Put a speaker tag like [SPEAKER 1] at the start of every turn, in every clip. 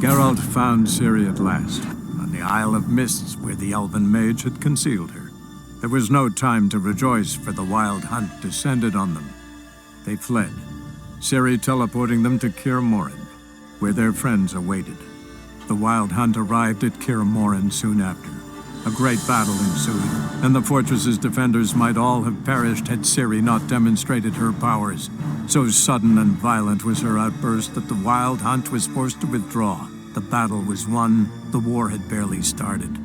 [SPEAKER 1] Geralt found Ciri at last, on the Isle of Mists where the elven mage had concealed her. There was no time to rejoice, for the wild hunt descended on them. They fled, Ciri teleporting them to Kaer Morhen, where their friends awaited. The wild hunt arrived at Kaer Morhen soon after. A great battle ensued, and the fortress's defenders might all have perished had Ciri not demonstrated her powers. So sudden and violent was her outburst that the wild hunt was forced to withdraw. The battle was won, the war had barely started.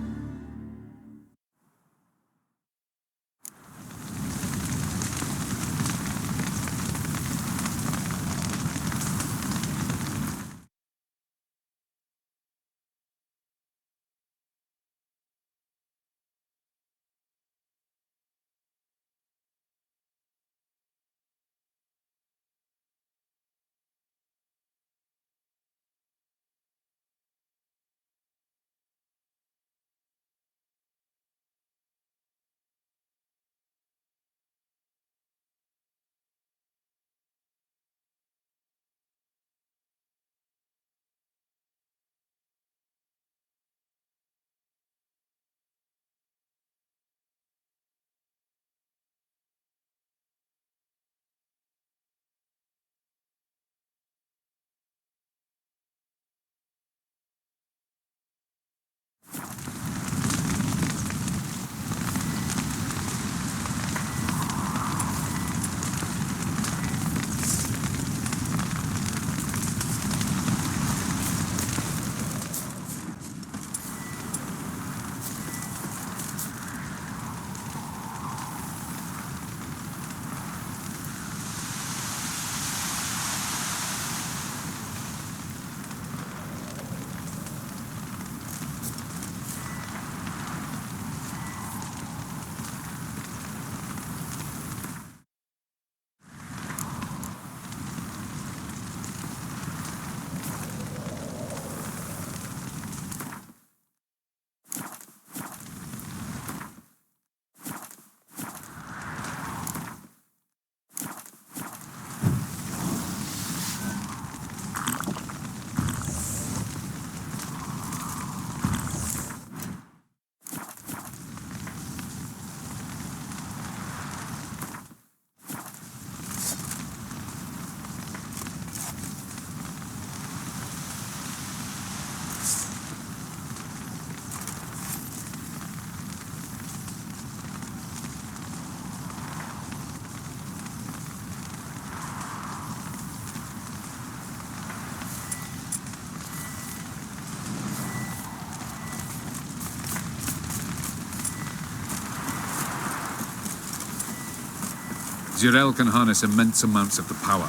[SPEAKER 2] Geralt can harness immense amounts of the power.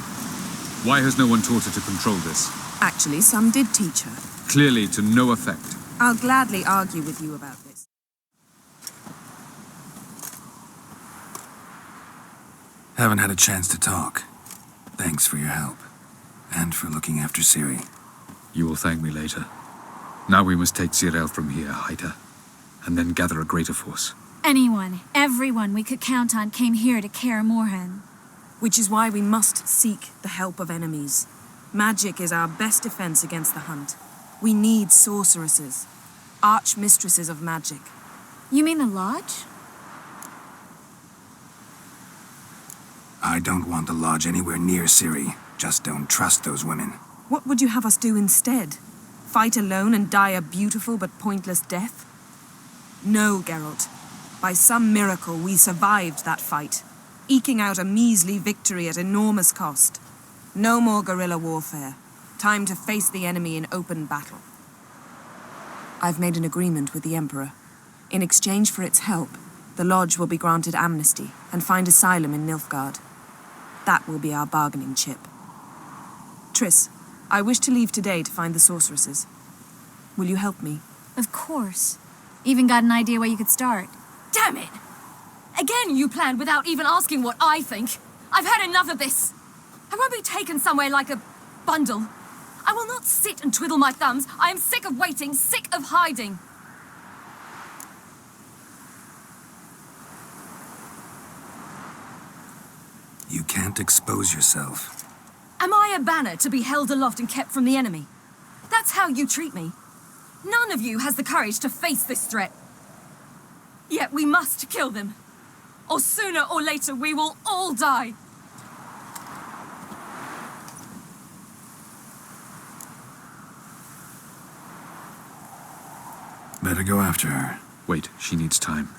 [SPEAKER 2] Why has no one taught her to control this?
[SPEAKER 3] Actually, some did teach her.
[SPEAKER 2] Clearly to no effect.
[SPEAKER 3] I'll gladly argue with you about this.
[SPEAKER 4] Haven't had a chance to talk. Thanks for your help. And for looking after Ciri.
[SPEAKER 2] You will thank me later. Now we must take Geralt from here, hide her, and then gather a greater force.
[SPEAKER 5] Anyone, everyone we could count on came here to Kaer Morhen.
[SPEAKER 3] Which is why we must seek the help of enemies. Magic is our best defense against the hunt. We need sorceresses, archmistresses of magic.
[SPEAKER 5] You mean the Lodge?
[SPEAKER 4] I don't want the Lodge anywhere near Ciri. Just don't trust those women.
[SPEAKER 3] What would you have us do instead? Fight alone and die a beautiful but pointless death? No, Geralt. By some miracle, we survived that fight, eking out a measly victory at enormous cost. No more guerrilla warfare. Time to face the enemy in open battle. I've made an agreement with the Emperor. In exchange for its help, the Lodge will be granted amnesty and find asylum in Nilfgaard. That will be our bargaining chip. Triss, I wish to leave today to find the sorceresses. Will you help me?
[SPEAKER 5] Of course. Even got an idea where you could start.
[SPEAKER 6] Damn it! Again you planned without even asking what I think. I've had enough of this. I won't be taken somewhere like a bundle. I will not sit and twiddle my thumbs. I am sick of waiting, sick of hiding.
[SPEAKER 4] You can't expose yourself.
[SPEAKER 6] Am I a banner to be held aloft and kept from the enemy? That's how you treat me. None of you has the courage to face this threat. Yet we must kill them. Or sooner or later we will all die.
[SPEAKER 4] Better go after her.
[SPEAKER 2] Wait, she needs time.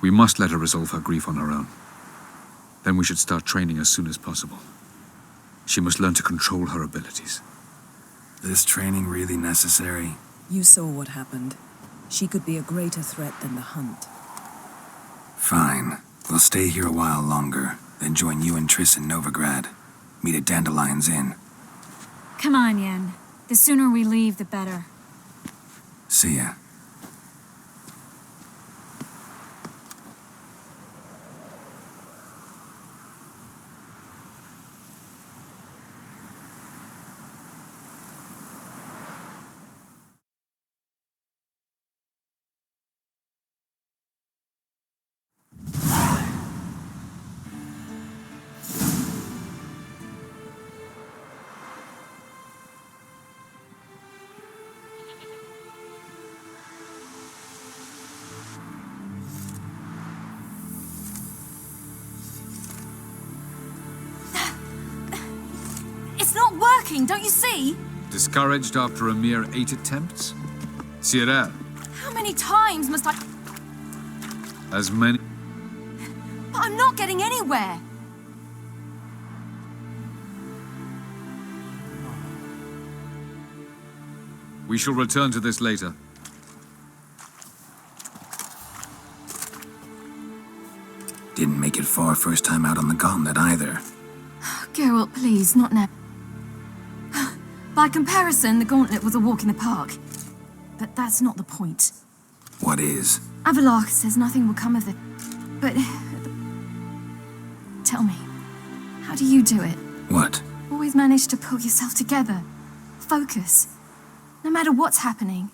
[SPEAKER 2] We must let her resolve her grief on her own. Then we should start training as soon as possible. She must learn to control her abilities.
[SPEAKER 4] This training really necessary?
[SPEAKER 3] You saw what happened. She could be a greater threat than the hunt.
[SPEAKER 4] Fine. We'll stay here a while longer, then join you and Triss in Novigrad. Meet at Dandelion's Inn.
[SPEAKER 5] Come on, Yen. The sooner we leave, the better.
[SPEAKER 4] See ya.
[SPEAKER 6] It's not working, don't you see?
[SPEAKER 2] Discouraged after a mere 8 attempts? Ciri,
[SPEAKER 6] How many times must I...
[SPEAKER 2] as many...
[SPEAKER 6] But I'm not getting anywhere.
[SPEAKER 2] We shall return to this later.
[SPEAKER 4] Didn't make it far first time out on the gauntlet either.
[SPEAKER 6] Geralt, please, not now. By comparison, the gauntlet was a walk in the park. But that's not the point.
[SPEAKER 4] What is?
[SPEAKER 6] Avallac'h says nothing will come of it. But... Tell me, how do you do it?
[SPEAKER 4] What?
[SPEAKER 6] Always manage to pull yourself together. Focus. No matter what's happening.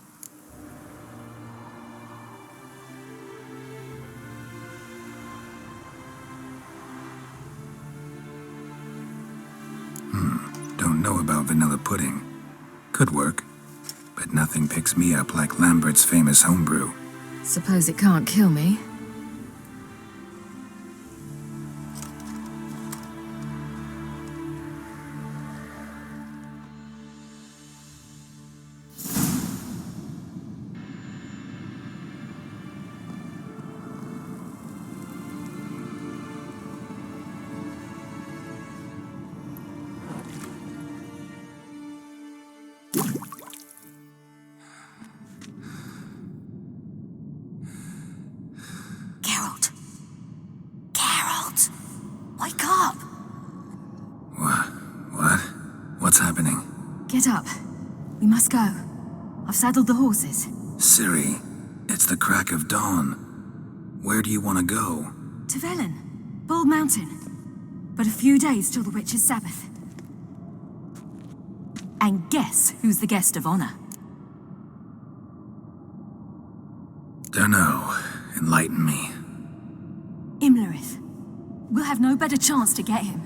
[SPEAKER 4] Don't know about vanilla pudding. Could work. But nothing picks me up like Lambert's famous homebrew.
[SPEAKER 6] Suppose it can't kill me. Geralt. Geralt! Wake up!
[SPEAKER 4] What? What's happening?
[SPEAKER 6] Get up. We must go. I've saddled the horses.
[SPEAKER 4] Ciri, it's the crack of dawn. Where do you want to go?
[SPEAKER 6] To Velen. Bald Mountain. But a few days till the Witch's Sabbath. And guess who's the guest of honor?
[SPEAKER 4] Dunno. Enlighten me.
[SPEAKER 6] Imlerith. We'll have no better chance to get him.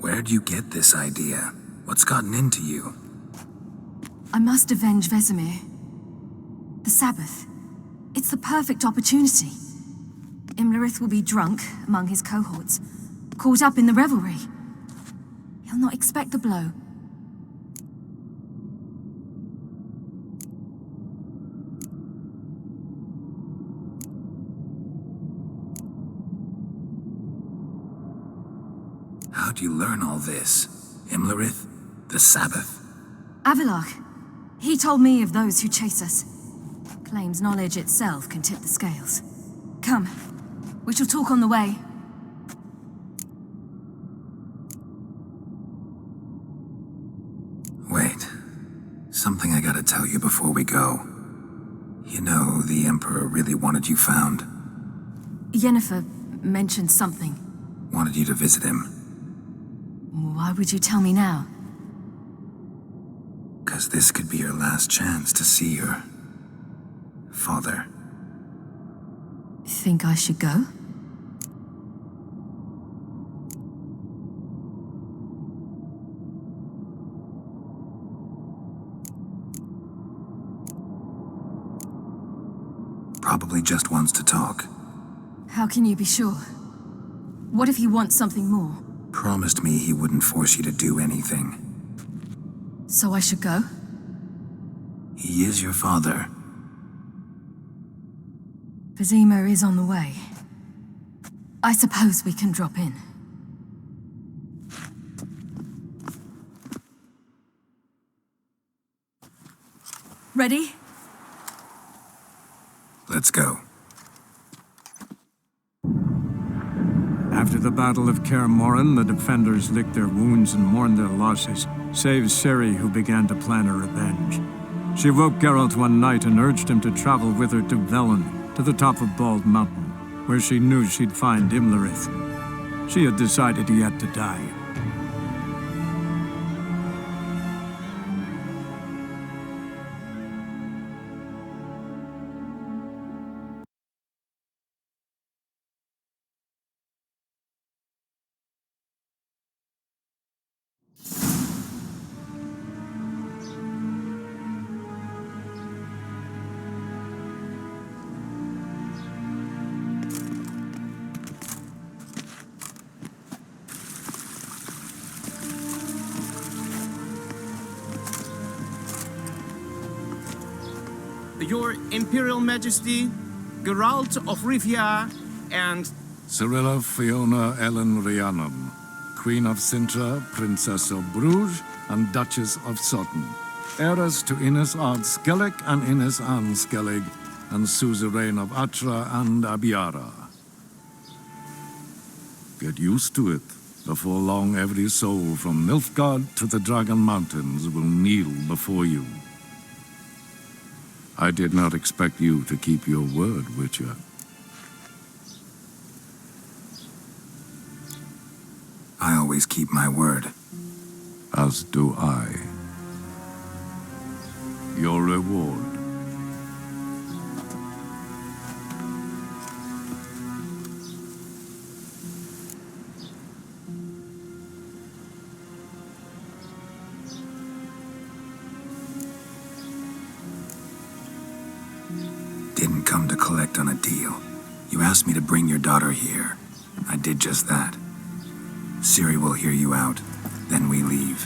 [SPEAKER 4] Where'd you get this idea? What's gotten into you?
[SPEAKER 6] I must avenge Vesemir. The Sabbath. It's the perfect opportunity. Imlerith will be drunk among his cohorts, caught up in the revelry. He'll not expect the blow.
[SPEAKER 4] How'd you learn all this? Imlerith? The Sabbath?
[SPEAKER 6] Avallac'h. He told me of those who chase us. Claims knowledge itself can tip the scales. Come. We shall talk on the way.
[SPEAKER 4] Wait. Something I gotta tell you before we go. You know, the Emperor really wanted you found.
[SPEAKER 6] Yennefer mentioned something.
[SPEAKER 4] Wanted you to visit him.
[SPEAKER 6] Why would you tell me now?
[SPEAKER 4] 'Cause this could be your last chance to see your... father.
[SPEAKER 6] Think I should go?
[SPEAKER 4] Probably just wants to talk.
[SPEAKER 6] How can you be sure? What if he wants something more?
[SPEAKER 4] Promised me he wouldn't force you to do anything.
[SPEAKER 6] So I should go?
[SPEAKER 4] He is your father.
[SPEAKER 6] Vizima is on the way. I suppose we can drop in. Ready?
[SPEAKER 4] Let's go.
[SPEAKER 1] After the Battle of Kaer Morhen, the defenders licked their wounds and mourned their losses, save Ciri, who began to plan a revenge. She woke Geralt one night and urged him to travel with her to Velen, to the top of Bald Mountain, where she knew she'd find Imlerith. She had decided he had to die.
[SPEAKER 7] Your Imperial Majesty, Geralt of Rivia, and...
[SPEAKER 8] Cirilla Fiona Ellen Rhiannon, Queen of Sintra, Princess of Bruges, and Duchess of Sutton, heiress to Ines Aard Skellig and Ines Anne Skellig, and suzerain of Atra and Abiara. Get used to it. Before long, every soul from Nilfgaard to the Dragon Mountains will kneel before you. I did not expect you to keep your word, Witcher.
[SPEAKER 4] I always keep my word.
[SPEAKER 8] As do I. Your reward.
[SPEAKER 4] Didn't come to collect on a deal. You asked me to bring your daughter here. I did just that. Ciri will hear you out, then we leave.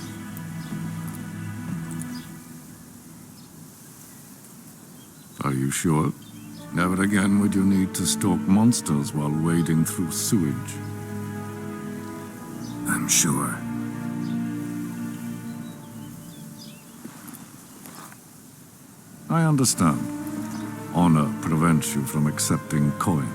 [SPEAKER 8] Are you sure? Never again would you need to stalk monsters while wading through sewage.
[SPEAKER 4] I'm sure.
[SPEAKER 8] I understand. Honor prevents you from accepting coin.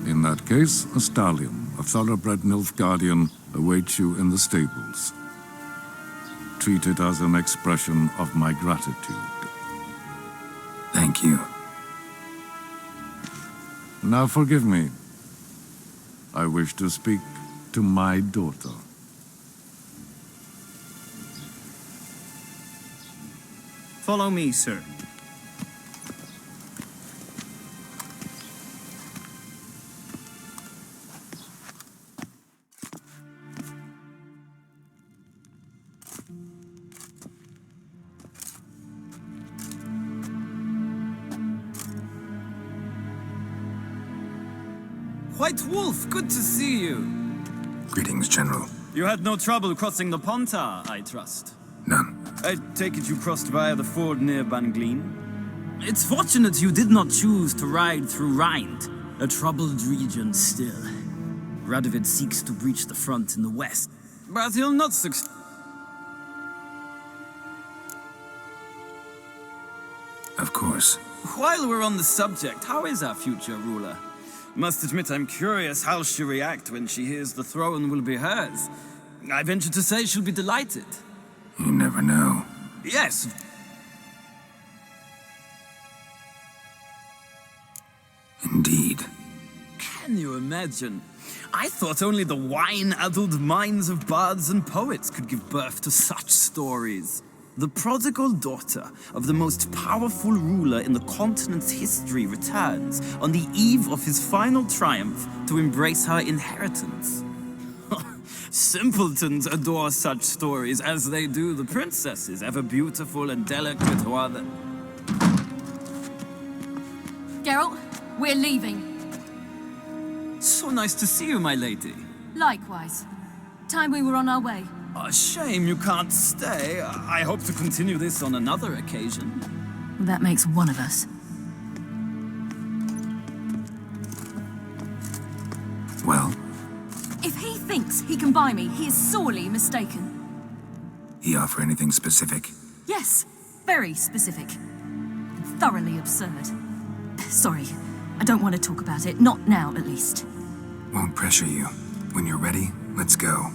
[SPEAKER 8] In that case, a stallion, a thoroughbred Nilfgaardian, awaits you in the stables. Treat it as an expression of my gratitude.
[SPEAKER 4] Thank you.
[SPEAKER 8] Now forgive me. I wish to speak to my daughter.
[SPEAKER 7] Follow me, sir.
[SPEAKER 9] White Wolf, good to see you.
[SPEAKER 4] Greetings, General.
[SPEAKER 9] You had no trouble crossing the Ponta, I trust.
[SPEAKER 4] None.
[SPEAKER 9] I take it you crossed via the ford near Banglin? It's fortunate you did not choose to ride through Rind, a troubled region still. Radovid seeks to breach the front in the west, but he'll not succeed.
[SPEAKER 4] Of course.
[SPEAKER 9] While we're on the subject, how is our future ruler? Must admit I'm curious how she'll react when she hears the throne will be hers. I venture to say she'll be delighted.
[SPEAKER 4] You never know.
[SPEAKER 9] Yes.
[SPEAKER 4] Indeed.
[SPEAKER 9] Can you imagine? I thought only the wine-addled minds of bards and poets could give birth to such stories. The prodigal daughter of the most powerful ruler in the continent's history returns on the eve of his final triumph to embrace her inheritance. Simpletons adore such stories as they do the princesses, ever beautiful and delicate while the...
[SPEAKER 6] Geralt, we're leaving.
[SPEAKER 9] So nice to see you, my lady.
[SPEAKER 6] Likewise. Time we were on our way.
[SPEAKER 9] A shame you can't stay. I hope to continue this on another occasion.
[SPEAKER 6] That makes one of us.
[SPEAKER 4] Well,
[SPEAKER 6] If he thinks he can buy me, he is sorely mistaken.
[SPEAKER 4] he offer anything specific?
[SPEAKER 6] Yes, very specific. Thoroughly absurd. Sorry, I don't want to talk about it. Not now, at least.
[SPEAKER 4] Won't pressure you. When you're ready, let's go.